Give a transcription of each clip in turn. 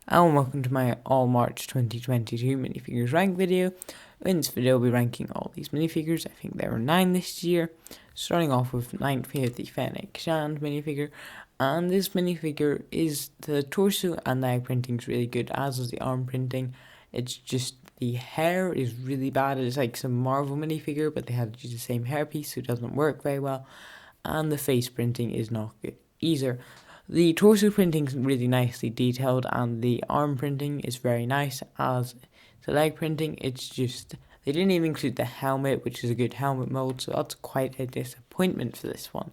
And welcome to my all March 2022 minifigures rank video. In this video I'll be ranking all these minifigures. I think there were 9 this year. Starting off with 9th we have the Fennec Shand Minifigure. And this minifigure is the torso and leg printing is really good, as is the arm printing. It's just the hair is really bad. It's like some Marvel minifigure, but they had to use the same hairpiece, so it doesn't work very well. And the face printing is not good either. The torso printing is really nicely detailed, and the arm printing is very nice. As the leg printing, it's just they didn't even include the helmet, which is a good helmet mold, so that's quite a disappointment for this one.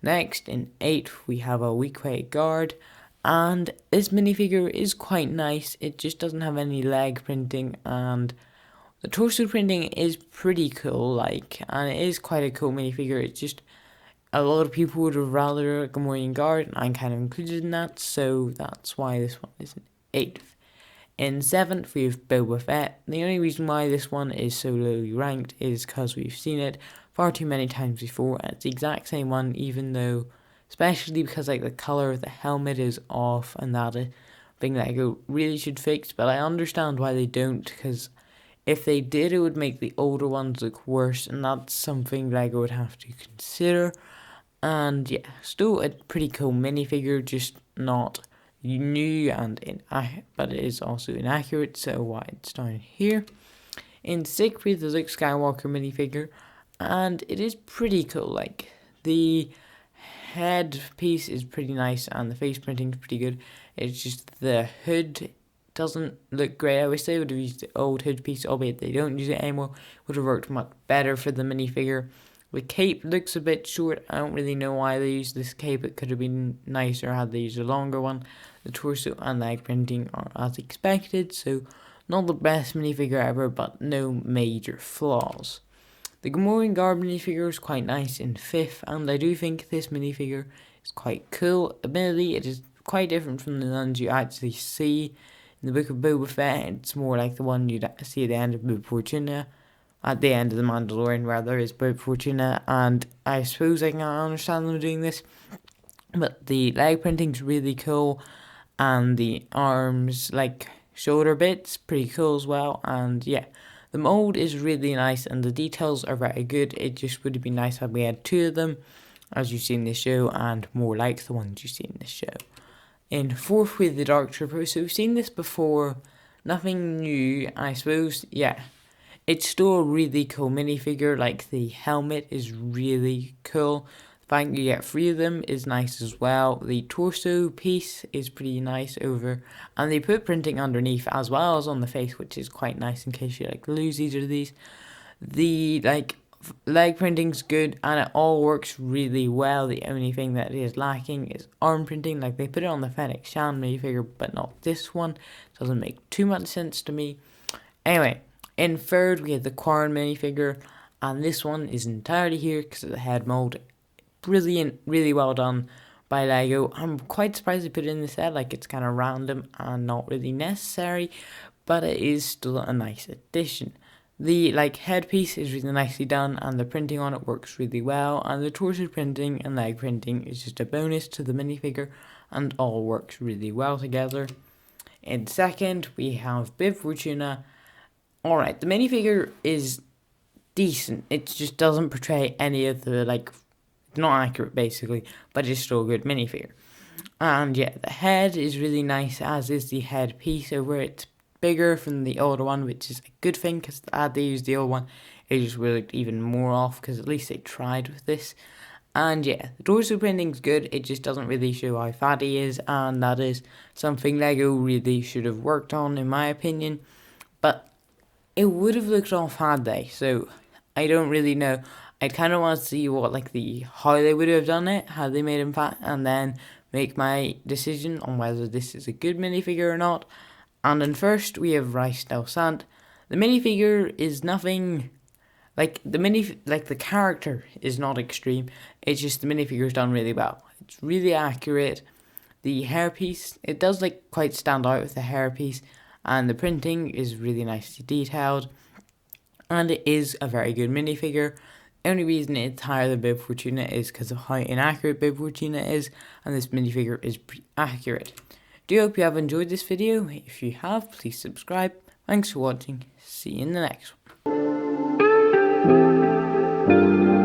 Next, in 8th, we have a Weequay guard, and this minifigure is quite nice. It just doesn't have any leg printing, and the torso printing is pretty cool, and it is quite a cool minifigure. It's just a lot of people would have rather a Gamorrean guard, and I'm kind of included in that, so that's why this one is in 8th. In 7th, we have Boba Fett. The only reason why this one is so lowly ranked is because we've seen it far too many times before, and it's the exact same one, even though, especially because the colour of the helmet is off, and that is a thing that I really should fix, but I understand why they don't, because if they did, it would make the older ones look worse, and that's something LEGO would have to consider. And yeah, still a pretty cool minifigure, just not new and but it is also inaccurate, so why it's down here. In 6th, we have the Luke Skywalker minifigure, and it is pretty cool. The head piece is pretty nice, and the face printing is pretty good. It's just the hood doesn't look great. I wish they would have used the old hood piece, albeit they don't use it anymore. Would have worked much better for the minifigure. The cape looks a bit short. I don't really know why they used this cape. It could have been nicer had they used a longer one. The torso and leg printing are as expected, so not the best minifigure ever, but no major flaws. The Gamorrean guard minifigure is quite nice in 5th, and I do think this minifigure is quite cool. Admittedly, it is quite different from the ones you actually see in the book of Boba Fett. It's more like the one you'd see at the end of Bib Fortuna. At the end of The Mandalorian, where there is Bib Fortuna, and I suppose I can understand them doing this. But the leg printing's really cool, and the arms, shoulder bits, pretty cool as well. And yeah, the mold is really nice, and the details are very good. It just would have been nice had we had 2 of them, as you see in this show, and more like the ones you see in this show. In 4th, with the Dark Trooper, so we've seen this before, nothing new, I suppose. Yeah, it's still a really cool minifigure. The helmet is really cool. The fact you get 3 of them is nice as well. The torso piece is pretty nice over, and they put printing underneath as well as on the face, which is quite nice in case you lose either of these. The leg printing's good, and it all works really well. The only thing that is lacking is arm printing. They put it on the Fennec Shand minifigure, but not this one. Doesn't make too much sense to me. Anyway, in 3rd, we have the Quarren minifigure, and this one is entirely here because of the head mold. Brilliant, really well done by LEGO. I'm quite surprised they put it in the set, it's kind of random and not really necessary, but it is still a nice addition. The headpiece is really nicely done, and the printing on it works really well, and the torso printing and leg printing is just a bonus to the minifigure, and all works really well together. In 2nd, we have Bib Fortuna. Alright, the minifigure is decent. It just doesn't portray any of the, it's not accurate basically, but it's still a good minifigure. And yeah, the head is really nice, as is the head piece over it. It's bigger from the older one, which is a good thing, because had they used the old one, it just would look even more off, because at least they tried with this. And yeah, the torso printing's good, it just doesn't really show how fat he is, and that is something LEGO really should have worked on, in my opinion. But it would have looked off had they, so I don't really know. I kind of want to see what how they would have done it had they made him fat, and then make my decision on whether this is a good minifigure or not. And in 1st, we have Rystal Sant. The minifigure is nothing the character is not extreme. It's just the minifigure is done really well. It's really accurate. The hairpiece, it does quite stand out with the hairpiece, and the printing is really nicely detailed, and it is a very good minifigure. The only reason it's higher than Bib Fortuna is because of how inaccurate Bib Fortuna is, and this minifigure is pretty accurate. Do hope you have enjoyed this video. If you have, please subscribe. Thanks for watching. See you in the next one.